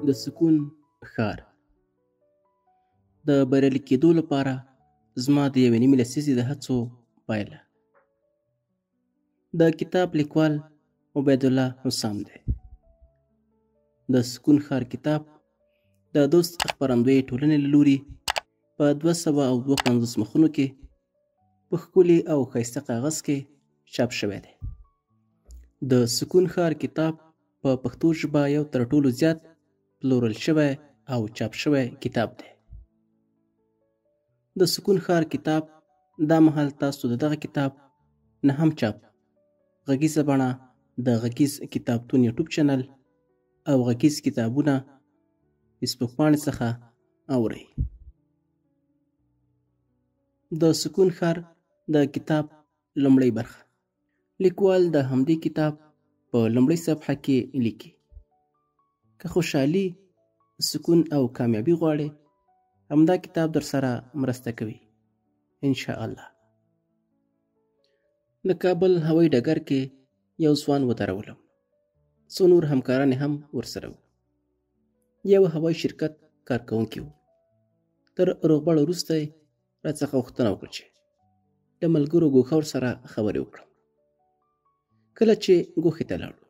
د سکون ښار. د بریالي کېدو لپاره زما د یوې نیمې لسیزې د هڅو پایله. د کتاب لیکوال عبیدالله حسام دی. د سکون ښار کتاب د دوست خپرندوی ټولنې له لوري په 252 مخونو کې په ښکلي او ښایسته کاغذ کې چاپ شوی دی. د سکون ښار کتاب په پښتو ژبه یو تر ټولو زیات پلورل شوی او چاپ شوی کتاب دی. د سکون ښار کتاب دا مهال تاسو د دغه کتاب نه هم چاپ غږیزه بڼه د غږیز کتابتون یوټیوب چینل او غږیز کتابونه فیسبوک پاڼې څخه اورئ. د سکون ښار د کتاب لومړۍ برخه. لیکوال د همدې کتاب په لومړۍ صفحه کې لیکي: که خوشحالي، سکون او کامیابی غواړئ، همدا کتاب در سره مرسته کوي ان شاء الله. د کابل هوایي ډګر کې یو ځوان ودرولم. څو نور همکاران هم ورسره وو. یو هوایي شرکت کارکوونکی و. تر روغبړ وروسته یې راڅخه غوښتنه وکړه چې د ملګرو ګوښه ورسره خبرې وکړم. کله چې ګوښې ته لاړو،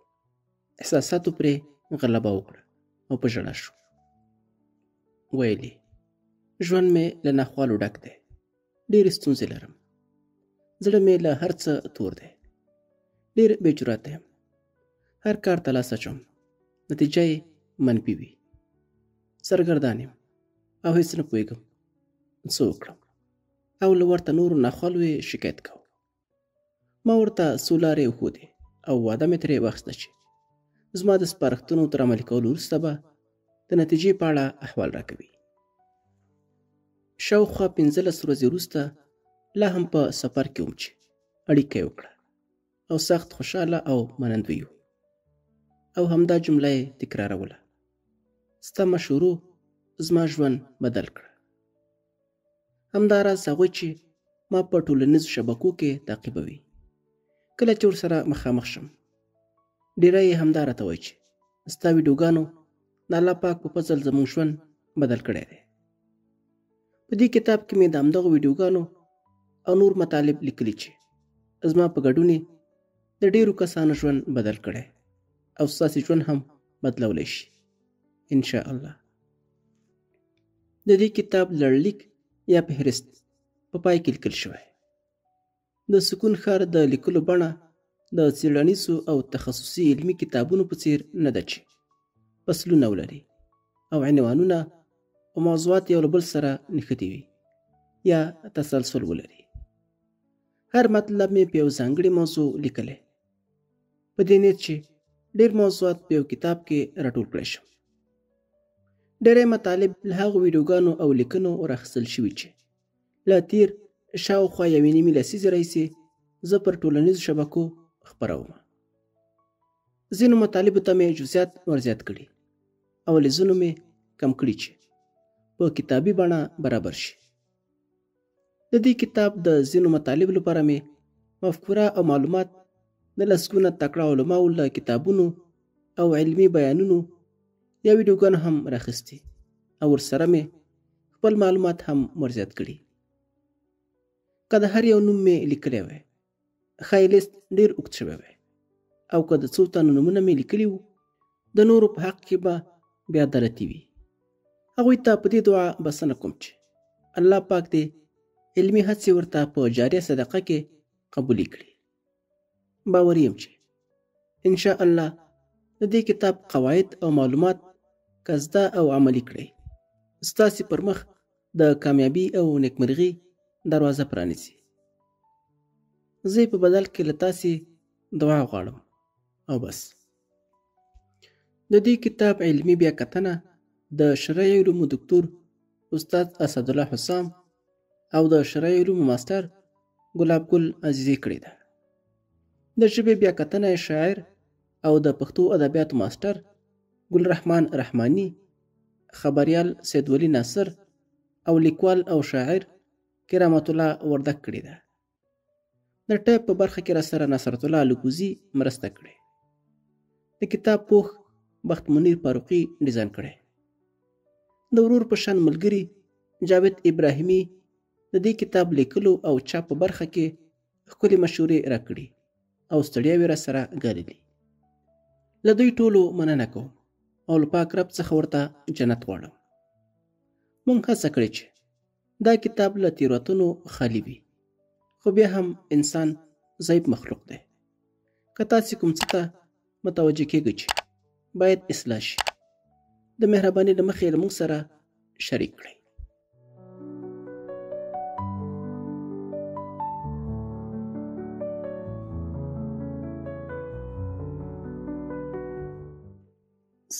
احساساتو پرې غلبه وکړه او په ژړا شو. ویل یې: ژوند مې له ناخوالو ډک دی، ډېرې ستونزې لرم، زړه مې له هر څه تور دی، ډېر بې جرأته یم، هر کار ته لاس اچوم، نتیجه یې منفي وي، سرګردان یم او هیڅ نه پوهېږم څه وکړم. او له ورته نورو ناخوالو یې شکایت کوم. ما ورته څو لارې وښودې او وعده مې ترې واخیسته چې زما د سپارښتنو تر عملي کولو وروسته به د نتیجې په اړه احوال راکوي. شاوخوا 15 ورځې وروسته لا هم په سفر کې وم چې اړیکه یې وکړه او سخت خوشحاله او منندوی و. او همدا جمله یې تکراروله: ستا مشورو زما ژوند بدل کړه. همدا راز هغوی چې ما په ټولنیزو شبکو کې تعقیبوي، کله چې ورسره مخامخ شم، ډیری یې همدا راته وایي چې ستا ویډیوګانو د الله پاک په فضل زموږ ژوند بدل کړی دی. په دې کتاب کې مې د همدغو ویډیوګانو او نور مطالب لیکلي چې زما په ګډون د ډیرو کسانو ژوند بدل کړی او ستاسې ژوند هم بدلولی شي ان شاء الله. د دې کتاب لړلیک یا فهرست په پای کې لیکل شوی. د سکون ښار د لیکلو بڼه د څیړنیزو او تخصصي علمي کتابونو په څیر نه ده چې فصلونه ولري او عنوانونه او موضوعات یو له بل سره نښتي وي یا تسلسل ولري. هر مطلب مې په یو ځانګړي موضوع لیکلی، په دې نیت چې ډېر موضوعات په یو کتاب کې راټول کړی شم. ډېری مطالب له هغو ویډیوګانو او لیکنو راخیستل شوي چې له تیر شاوخوا یوې نیمې لسیزې راهیسې زه پر ټولنیزو شبکو خپروم. ځینو مطالبو ته مې جزئیات ورزیات کړي او له ځینو مې کم کړي چې په کتابي بڼه برابر شي. د دې کتاب د ځینو مطالبو لپاره مې مفکوره او معلومات د لسګونه تکړه علماو له کتابونو او علمي بیانونو یا ویډیوګانو هم راخیستي او ورسره مې خپل معلومات هم ورزیات کړي. که د هر یو نوم مې لیکلی وی، ښایي لیست ډېر اوږد شوی وی، او که د څو تنو نومونه مې لیکلي وو، د نورو په حق کې به بې عدالتي وي. هغوی ته په دې دعا بسنه کوم چې الله پاک دې علمي هڅې ورته په جاریه صدقه کې قبولې کړي. باوري یم چې ان شاء الله د دې کتاب قواعد او معلومات که زده او عملي کړئ، ستاسې پر مخ د کامیابي او نیکمرغي دروازه پرانیزي. زه په بدل کې له تاسې دعا غواړم او بس. د دې کتاب علمي بیاکتنه د شرعي علومو دکتور استاد اسدالله حسام او د شرعي علومو ماستر ګلاب ګل عزیزي کړې ده. د ژبې بیاکتنه شاعر او د پښتو ادبیاتو ماستر ګل رحمان رحماني، خبریال سید ولی ناصر او لیکوال او شاعر کرامت الله وردک کړې ده. د ټایپ په برخه کې را سره نصرت الله الکوزي مرسته کړې. د کتاب پوښ بخت منیر فاروقي ډیزاین کړی. د ورور په شان ملګري جاوید ابراهیمي د دې کتاب لیکلو او چاپ په برخه کې ښکلې مشورې راکړي او ستړیاوې راسره ګاللي. له دوی ټولو مننه کوم او له پاک رب څخه ورته جنت غواړم. موږ هڅه کړې چې دا کتاب له تېروتنو خالي وي، خو بیا هم انسان ضعیف مخلوق دی. که تاسې کوم څه ته متوجه کېږئ چې باید اصلاح شي، د مهربانۍ له مخې له موږ سره شریک کړئ.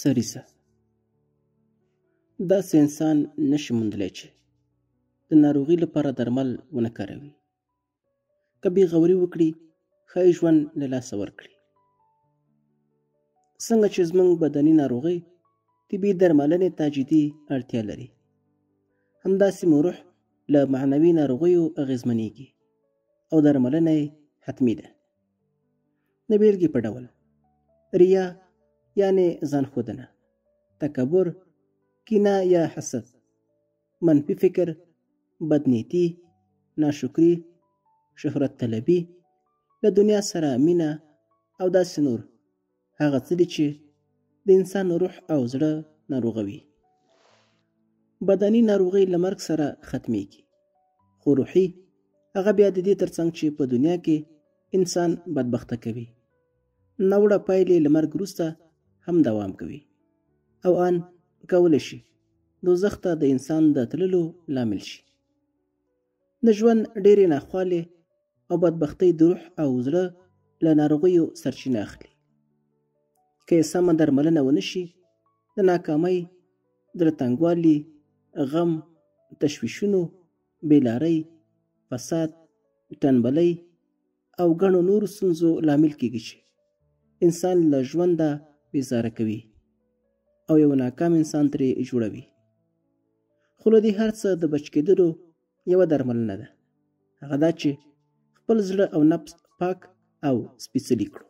سریزه داسې انسان نشي موندلی چې د ناروغي لپاره درمل ونه کاروي. که بې غوري وکړي ښایي ژوند له لاسه ورکړي. څنګه چې زموږ بدني ناروغۍ طبي درملنې ته جدي اړتیا لري، همداسې مو روح له معنوي ناروغیو اغېزمنېږي او درملنه یې حتمي ده. د بېلګې په ډول ریا یعنې ځان ښودنه، تکبر، کینه یا حسد، منفي فکر، بدنیتي، ناشکري، شهرت طلبي، له دنیا سره مینه او داسې نور هغه څه دي چې د انسان روح او زړه ناروغوي. بدني ناروغۍ له مرګ سره ختمېږي، خو روحي هغه بیا د دې ترڅنګ چې په دنیا کې انسان بدبخته کوي، ناوړه پایلې له مرګ وروسته هم دوام کوي او آن کولی شي دوزخ ته د انسان د تللو لامل شي. د ژوند ډېرې ناخوالې او بدبختۍ د روح او زړه له ناروغیو سرچینه اخلي. که یې سمه درملنه ونه شي، د ناکامۍ، زړه تنګوالي، غم، تشویشونو، بېلارۍ، فساد، ټنبلۍ او ګڼو نورو ستونزو لامل کېږي چې انسان له ژونده بیزاره کوي او یو ناکام انسان ترې جوړوي. خو له دې هر څه د بچ کېدلو یوه درملنه ده، هغه دا چې خپل زړه او نفس پاک او سپېڅلي کړو.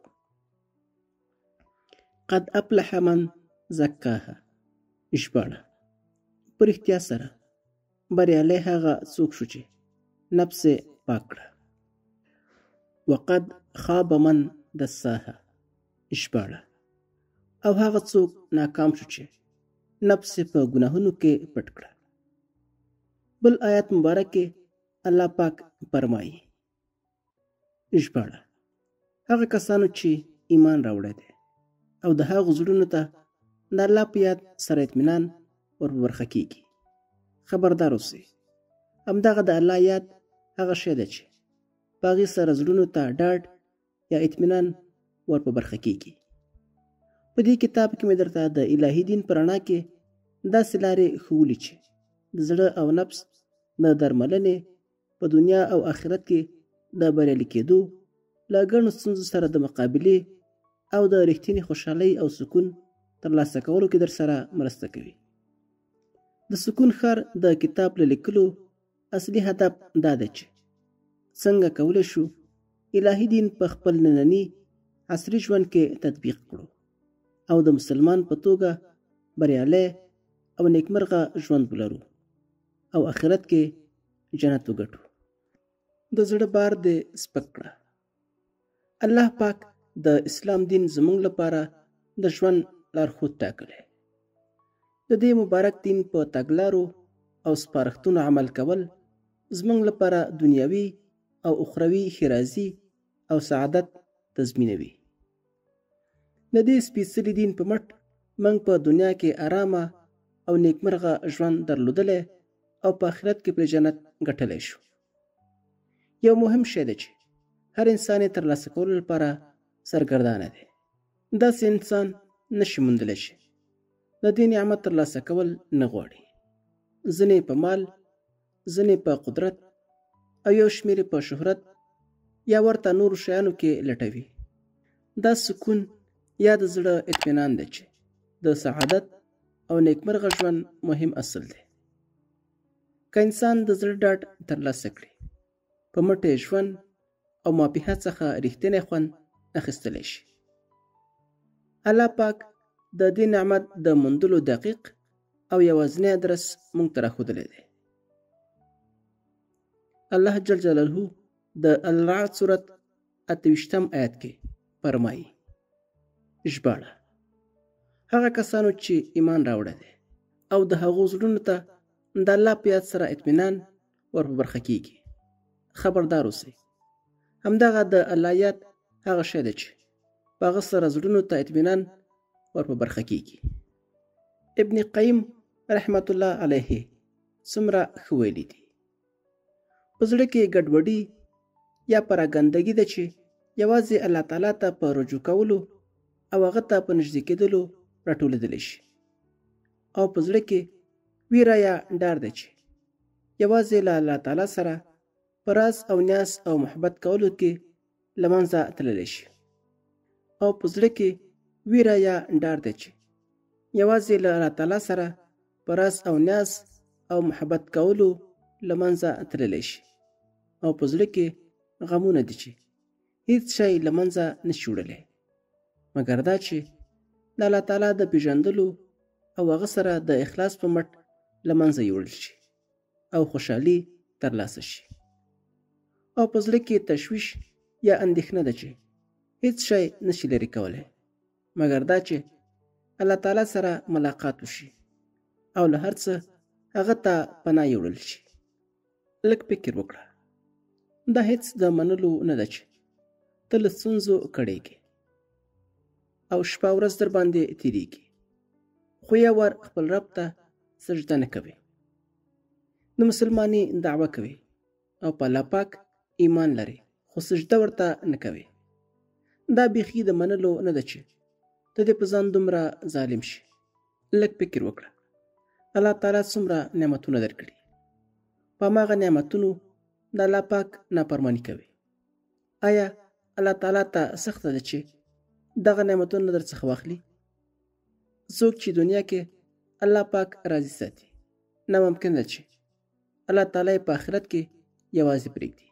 قد افلح من زکاها ژباړه: په رښتیا سره بریالی هغه څوک شو چې نفس یې پاک کړه. وقد خاب من دساها ژباړه: او هغه څوک ناکام شو چې نفس یې په ګناهونو کې پټ کړه. بل آیات مبارک کې الله پاک فرمایي ژباړه: هغه کسانو چې ایمان راوړی دی او د هغو زړونو ته د الله په یاد سره اطمینان ور په برخه کېږي. خبردار اوسئ، همدغه د الله یاد هغه شی دی چې په هغې سره زړونو ته ډاډ یا اطمینان ور په برخه کېږي. په دې کتاب کې مې درته د الهي دین په رڼا کې داسې لارې ښوولي چې د زړه او نفس د درملنې په دنیا او آخرت کې د بریالي کېدو له ګڼو ستونزو سره د مقابلې او د رښتینې خوشحالۍ او سکون ترلاسه کولو کې در سره مرسته کوي. د سکون ښار د کتاب له لیکلو اصلي هدف دا دی چې څنګه کولی شو الهي دین په خپل ننني عصري ژوند کې تطبیق کړو او د مسلمان په توګه بریالی او نیکمرغه ژوند ولرو او آخرت کې جنت وګټو. د زړه بار دې سپک کړه. الله پاک د اسلام دین زموږ لپاره د ژوند لارښود ټاکلی. د دې مبارک دین په تګلارو او سپارښتنو عمل کول زموږ لپاره دنیوي او اخروي ښېرازي او سعادت تضمینوي. د دې سپېڅلي دین په مټ موږ په دنیا کې آرامه او نیکمرغه ژوند درلودلی او په آخرت کې پرې جنت ګټلی شو. یو مهم شی دی چې هر انسان یې ترلاسه کولو لپاره سرګردانه دی. داسې انسان نشي موندلی چې د دې نعمت ترلاسه کول نه غواړي. ځینې په مال، ځینې په قدرت او یو شمېر په شهرت یا ورته نورو شیانو کې لټوي. دا سکون یا د زړه اطمینان دی چې د سعادت او نیکمرغه ژوند مهم اصل دی. که انسان د زړه ډاډ ترلاسه کړي، په مټې ژوند او ماپیحه څخه رښتینی خوند اخیستلی شي. الله پاک د دې نعمت د موندلو دقیق او یوازینی ادرس مونږ ته راښودلی دی. الله جل جلاله د الرعد سورت 28 آیت کې فرمایي ژباړه هغه کسانو چې ایمان راوړی دی او د هغو زړونو ته د الله په یاد سره اطمینان ور په برخه کیږي. خبردار اوسئ، همدغه د الله یاد هغه شی دی چې په هغه سره زړونو ته اطمینان ور په برخه کیږي. ابن قیم رحمت الله علیه څومره ښه ویلي دي: په زړه کې ګډوډي یا پراګندګي ده چې یوازې الله تعالی ته په رجوع کولو او هغه ته په نږدې کېدلو راټولېدلی شي، او په زړه کې ویره یا ډار ده چې یوازې له الله تعالی سره په راز او نیاز او محبت کولو کې له منځه تللی شي، او په زړه کې ویره یا ډار ده چې یوازې له الله تعالی سره په راز او نیاز او محبت کولو له منځه تللی شي، او په زړه کې غمونه دي چې هیڅ شی له منځه نشي وړلی مګر دا چې د الله تعالی د پیژندلو او هغه سره د اخلاص په مټ له منځه یوړل شي او خوشحالي ترلاسه شي. او په زړه کې تشویش یا اندېښنه ده چې هیڅ شی نشي لرې کولی مګر دا چې الله تعالی سره ملاقات وشي او له هر څه هغه ته پناه یوړل شي. لږ فکر وکړه، دا هیڅ د منلو نه ده چې ته له ستونزو کړېږې او شپه ورځ در باندې تېرېږي، خو یو وار خپل رب ته سجده نه کوې، د مسلمانۍ دعوه کوې او په الله پاک ایمان لرې خو سجده ورته نه کوې. دا بیخي د منلو نه ده چې ته دې په ځان دومره ظالم شي. لږ فکر وکړه، الله تعالی څومره نعمتونه درکړي، په هماغه نعمتونو د الله پاک نافرماني کوي. آیا الله تعالی ته سخته ده چې دغه نعمتونه در څخه واخلي؟ څوک چې دنیا کې الله پاک راضي ساتي ناممکن ده چې الله تعالی په آخرت کې یوازې پرېږدي.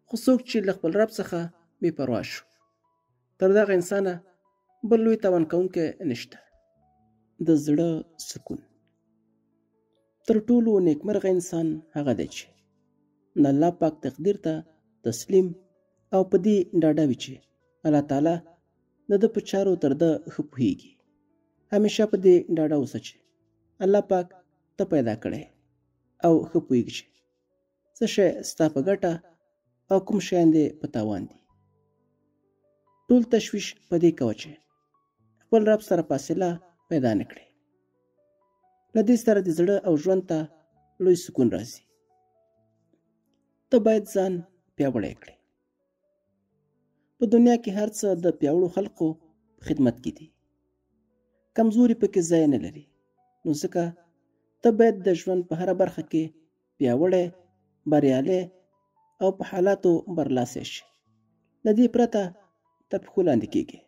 خو څوک چې له خپل رب څخه بې پروا شو، تر دغه انسانه بل لوی تاوان کوونکی نشته. د زړه سکون. تر ټولو نیکمرغه انسان هغه دی چې د الله پاک تقدیر ته تسلیم او په دې ډاډه وي چې الله تعالی د ده په چارو تر ده ښه پوهیږي. همیشه په دې ډاډه اوسه چې الله پاک ته پیدا کړی او ښه پوهیږي چې څه شی ستا په ګټه او کوم شیان دې په تاوان دي. ټول تشویش په دې کوه چې خپل رب سره فاصله پیدا نه کړې. له دې سره د زړه او ژوند ته لوی سکون راځي. ته باید ځان پیاوړی کړې. په دنیا کې هر څه د پیاوړو خلقو په خدمت کې دي، کمزوري پکې ځای نه لري. نو ځکه ته باید د ژوند په هره برخه کې پیاوړی، بریالی او په حالاتو برلاسی شي. له دې پرته تر پښو لاندې کېږي.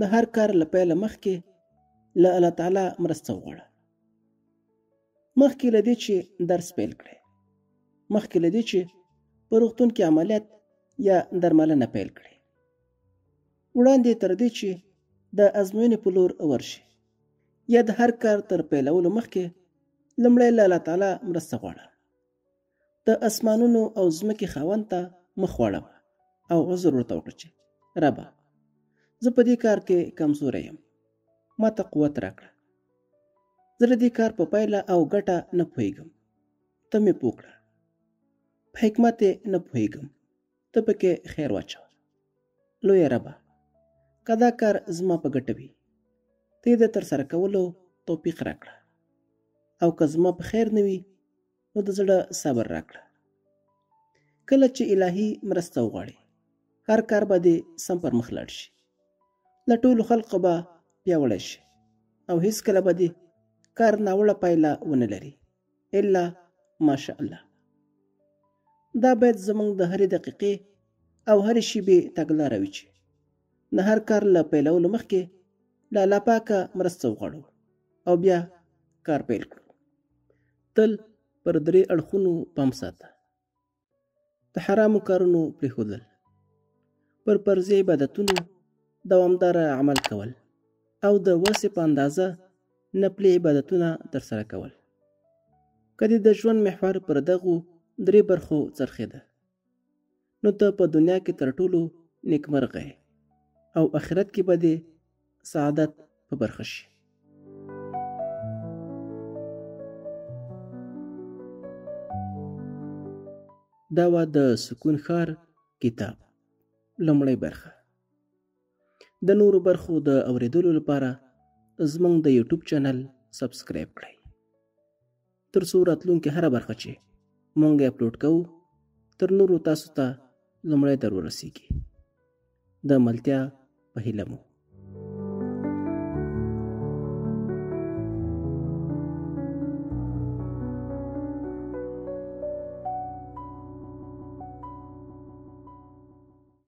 د هر کار له پیله مخکې له الله تعالی مرسته وغواړه. مخکې له دې چې درس پیل کړې، مخکې له دې چې په روغتون کې عملیات یا درملنه پیل کړې، وړاندې تر دې چې د ازموینې په لور ورشي، یا د هر کار تر پیلولو مخکې لومړی له الله تعالی مرسته غواړه. د اسمانونو او ځمکې خاوند ته مخ واړوه او عذر ورته وکړه چې ربه، زه په دې کار کې کمزوری یم، ما ته قوت راکړه. زه د دې کار په پایله او ګټه نه پوهیږم، ته مې پوه کړه. په حکمت یې نه پوهیږم، ته پکې خیر واچوه. لویه ربه، که دا کار زما په ګټه وي، ته یې د ترسره کولو توفیق راکړه، او که زما په خیر نه وي، نو د زړه صبر راکړه. کله چې الهي مرسته وغواړې، هر کار به دې سم پر مخ لاړ شي، له ټولو خلقو به پیاوړی شي، او هیڅکله به دې کار ناوړه پایله ونه لري الا ماشاء الله. دا باید زموږ د هرې دقیقې او هرې شیبې تګلاره وي چې د هر کار له پیلولو مخکې له الله پاکه مرسته وغواړو او بیا کار پیل کړو. تل پر درې اړخونو پام ساته: د حرامو کارونو پرېښودل، پر فرضي عبادتونو دوامداره عمل کول، او د وسې په اندازه نفلي عبادتونه ترسره کول. کدی د ژوند محور پر دغو 3 برخو څرخېده نو ته په دنیا کې تر ټولو نیکمرغه او آخرت کې به دې سعادت په برخه شي. دا و د سکون ښار کتاب لومړی برخه. د نورو برخو د اوریدلو لپاره زموږ د یوټیوب چینل سبسکرایب کړئ تر څو راتلونکې هره برخه چې مونږ یې اپلوډ کوو تر نورو تاسو ته لومړی در ورسیږي. د ملتیا په هیله مو.